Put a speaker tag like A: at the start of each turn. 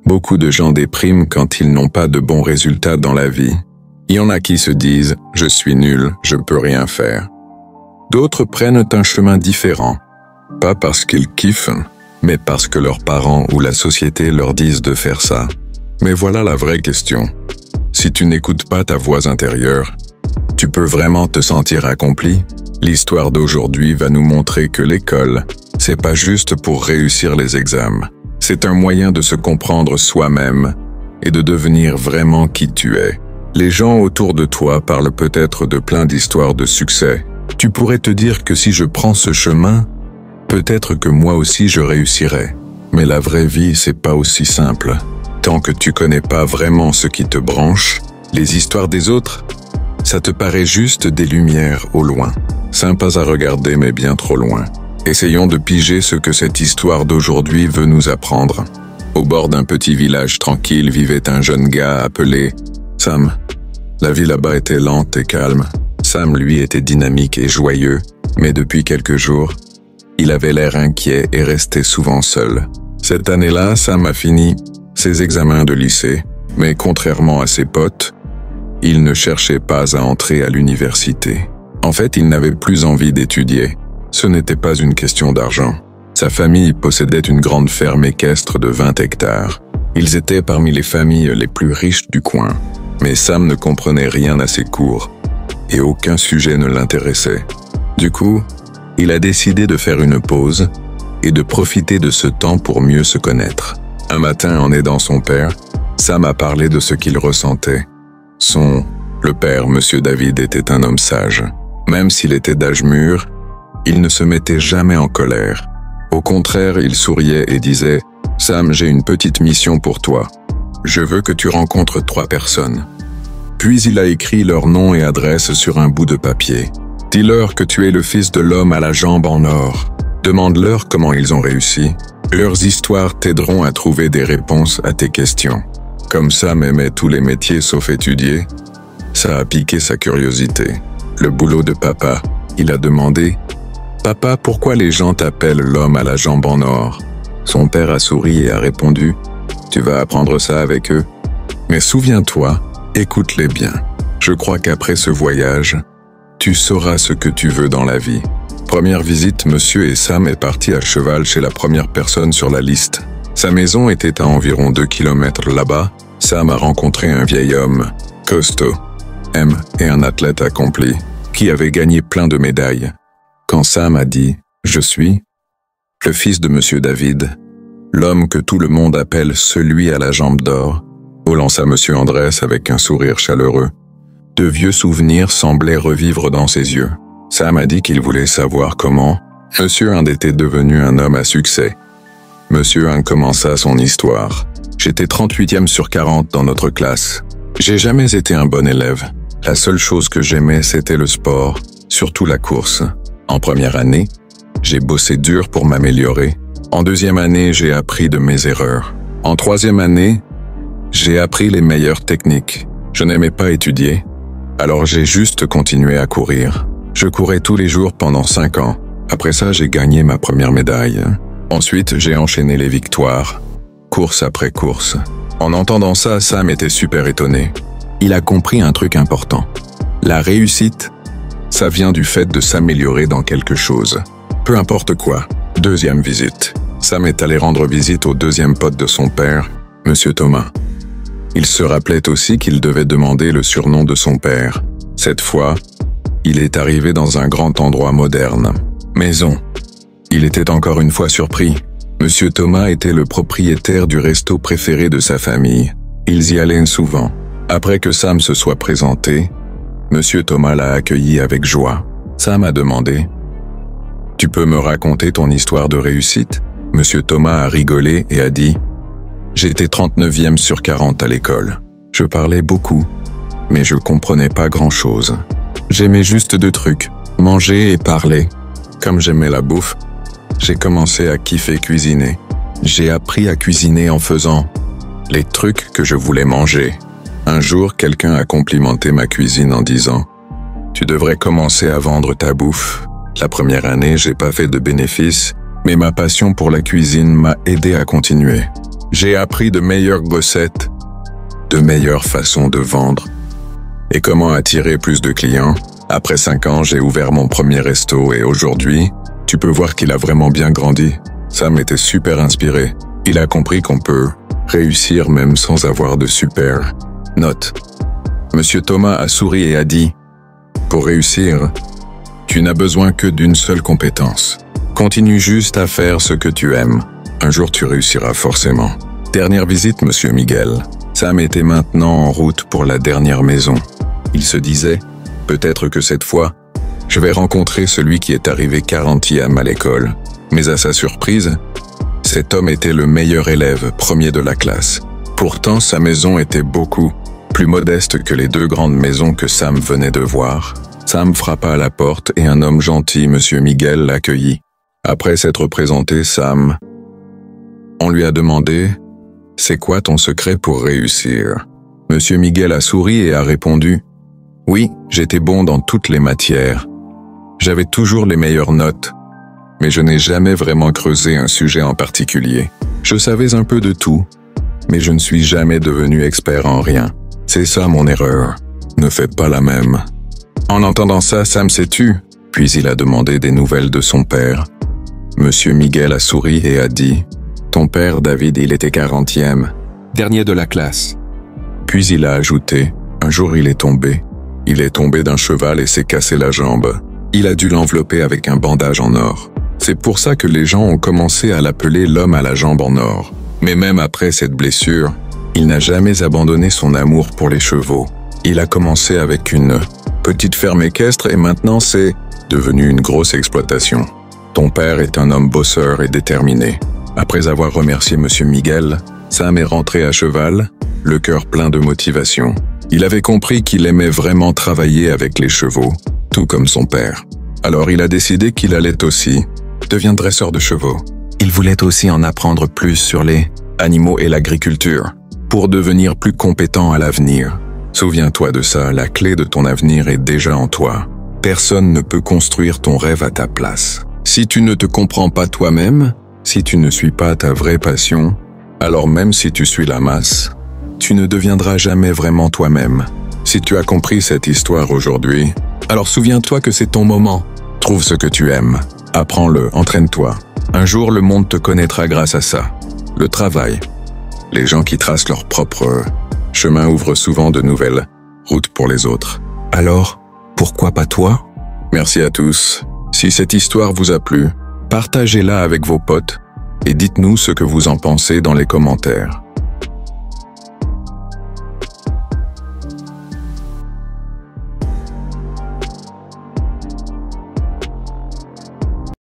A: Beaucoup de gens dépriment quand ils n'ont pas de bons résultats dans la vie. Il y en a qui se disent « je suis nul, je peux rien faire ». D'autres prennent un chemin différent, pas parce qu'ils kiffent, mais parce que leurs parents ou la société leur disent de faire ça. Mais voilà la vraie question. Si tu n'écoutes pas ta voix intérieure, tu peux vraiment te sentir accompli? L'histoire d'aujourd'hui va nous montrer que l'école, c'est pas juste pour réussir les examens. C'est un moyen de se comprendre soi-même et de devenir vraiment qui tu es. Les gens autour de toi parlent peut-être de plein d'histoires de succès. Tu pourrais te dire que si je prends ce chemin, peut-être que moi aussi je réussirai. Mais la vraie vie, c'est pas aussi simple. Tant que tu connais pas vraiment ce qui te branche, les histoires des autres, ça te paraît juste des lumières au loin. Sympas à regarder mais bien trop loin. Essayons de piger ce que cette histoire d'aujourd'hui veut nous apprendre. Au bord d'un petit village tranquille vivait un jeune gars appelé Sam. La vie là-bas était lente et calme. Sam, lui, était dynamique et joyeux, mais depuis quelques jours, il avait l'air inquiet et restait souvent seul. Cette année-là, Sam a fini ses examens de lycée, mais contrairement à ses potes, il ne cherchait pas à entrer à l'université. En fait, il n'avait plus envie d'étudier. Ce n'était pas une question d'argent. Sa famille possédait une grande ferme équestre de 20 hectares. Ils étaient parmi les familles les plus riches du coin. Mais Sam ne comprenait rien à ses cours, et aucun sujet ne l'intéressait. Du coup, il a décidé de faire une pause et de profiter de ce temps pour mieux se connaître. Un matin, en aidant son père, Sam a parlé de ce qu'il ressentait. Le père, Monsieur David, était un homme sage. Même s'il était d'âge mûr, il ne se mettait jamais en colère. Au contraire, il souriait et disait « Sam, j'ai une petite mission pour toi. Je veux que tu rencontres 3 personnes. » Puis il a écrit leur nom et adresse sur un bout de papier. « Dis-leur que tu es le fils de l'homme à la jambe en or. Demande-leur comment ils ont réussi. Leurs histoires t'aideront à trouver des réponses à tes questions. » Comme Sam aimait tous les métiers sauf étudier, ça a piqué sa curiosité. Le boulot de papa, il a demandé « Papa, pourquoi les gens t'appellent l'homme à la jambe en or ?» Son père a souri et a répondu « Tu vas apprendre ça avec eux. Mais souviens-toi, écoute-les bien. Je crois qu'après ce voyage, tu sauras ce que tu veux dans la vie. » Première visite, Monsieur et Sam est parti à cheval chez la première personne sur la liste. Sa maison était à environ 2 kilomètres là-bas. Sam a rencontré un vieil homme, costaud, et un athlète accompli, qui avait gagné plein de médailles. Quand Sam a dit « Je suis » le fils de Monsieur David, l'homme que tout le monde appelle celui à la jambe d'or, relança Monsieur Andrès avec un sourire chaleureux. De vieux souvenirs semblaient revivre dans ses yeux. Sam a dit qu'il voulait savoir comment Monsieur Ind était devenu un homme à succès. Monsieur Ind commença son histoire. J'étais 38e sur 40 dans notre classe. J'ai jamais été un bon élève. La seule chose que j'aimais, c'était le sport, surtout la course. En première année, j'ai bossé dur pour m'améliorer. En deuxième année, j'ai appris de mes erreurs. En troisième année, j'ai appris les meilleures techniques. Je n'aimais pas étudier, alors j'ai juste continué à courir. Je courais tous les jours pendant 5 ans. Après ça, j'ai gagné ma première médaille. Ensuite, j'ai enchaîné les victoires, course après course. En entendant ça, Sam était super étonné. Il a compris un truc important. La réussite, ça vient du fait de s'améliorer dans quelque chose. Peu importe quoi. Deuxième visite. Sam est allé rendre visite au deuxième pote de son père, Monsieur Thomas. Il se rappelait aussi qu'il devait demander le surnom de son père. Cette fois, il est arrivé dans un grand endroit moderne. Maison. Il était encore une fois surpris. Monsieur Thomas était le propriétaire du resto préféré de sa famille. Ils y allaient souvent. Après que Sam se soit présenté, Monsieur Thomas l'a accueilli avec joie. Sam a demandé « Tu peux me raconter ton histoire de réussite ?» Monsieur Thomas a rigolé et a dit « J'étais 39e sur 40 à l'école. Je parlais beaucoup, mais je comprenais pas grand-chose. J'aimais juste 2 trucs, manger et parler. Comme j'aimais la bouffe, j'ai commencé à kiffer cuisiner. J'ai appris à cuisiner en faisant les trucs que je voulais manger. Un jour, quelqu'un a complimenté ma cuisine en disant « Tu devrais commencer à vendre ta bouffe. » La première année, j'ai pas fait de bénéfices, mais ma passion pour la cuisine m'a aidé à continuer. J'ai appris de meilleures recettes, de meilleures façons de vendre et comment attirer plus de clients. Après 5 ans, j'ai ouvert mon premier resto et aujourd'hui, tu peux voir qu'il a vraiment bien grandi. Sam était super inspiré. Il a compris qu'on peut réussir même sans avoir de super notes. Monsieur Thomas a souri et a dit « Pour réussir, tu n'as besoin que d'une seule compétence. Continue juste à faire ce que tu aimes. Un jour tu réussiras forcément. » Dernière visite, Monsieur Miguel. Sam était maintenant en route pour la dernière maison. Il se disait « Peut-être que cette fois, je vais rencontrer celui qui est arrivé 40e à l'école. » Mais à sa surprise, cet homme était le meilleur élève, premier de la classe. Pourtant, sa maison était beaucoup plus modeste que les 2 grandes maisons que Sam venait de voir. Sam frappa à la porte et un homme gentil, Monsieur Miguel, l'accueillit. Après s'être présenté, on lui a demandé « C'est quoi ton secret pour réussir ?» Monsieur Miguel a souri et a répondu « Oui, j'étais bon dans toutes les matières. J'avais toujours les meilleures notes. Mais je n'ai jamais vraiment creusé un sujet en particulier. Je savais un peu de tout, mais je ne suis jamais devenu expert en rien. C'est ça mon erreur. Ne fais pas la même. » En entendant ça, Sam s'est tu, puis il a demandé des nouvelles de son père. Monsieur Miguel a souri et a dit « Ton père, David, il était 40e, dernier de la classe. » Puis il a ajouté « Un jour il est tombé. Il est tombé d'un cheval et s'est cassé la jambe. Il a dû l'envelopper avec un bandage en or. C'est pour ça que les gens ont commencé à l'appeler l'homme à la jambe en or. Mais même après cette blessure, il n'a jamais abandonné son amour pour les chevaux. Il a commencé avec une petite ferme équestre et maintenant c'est devenu une grosse exploitation. Ton père est un homme bosseur et déterminé. » Après avoir remercié Monsieur Miguel, Sam est rentré à cheval, le cœur plein de motivation. Il avait compris qu'il aimait vraiment travailler avec les chevaux, tout comme son père. Alors il a décidé qu'il allait aussi devenir dresseur de chevaux. Il voulait aussi en apprendre plus sur les animaux et l'agriculture, pour devenir plus compétent à l'avenir. Souviens-toi de ça, la clé de ton avenir est déjà en toi. Personne ne peut construire ton rêve à ta place. Si tu ne te comprends pas toi-même, si tu ne suis pas ta vraie passion, alors même si tu suis la masse, tu ne deviendras jamais vraiment toi-même. Si tu as compris cette histoire aujourd'hui, alors souviens-toi que c'est ton moment. Trouve ce que tu aimes, apprends-le, entraîne-toi. Un jour, le monde te connaîtra grâce à ça. Le travail. Les gens qui tracent leur propre chemin ouvrent souvent de nouvelles routes pour les autres. Alors, pourquoi pas toi? Merci à tous. Si cette histoire vous a plu, partagez-la avec vos potes et dites-nous ce que vous en pensez dans les commentaires.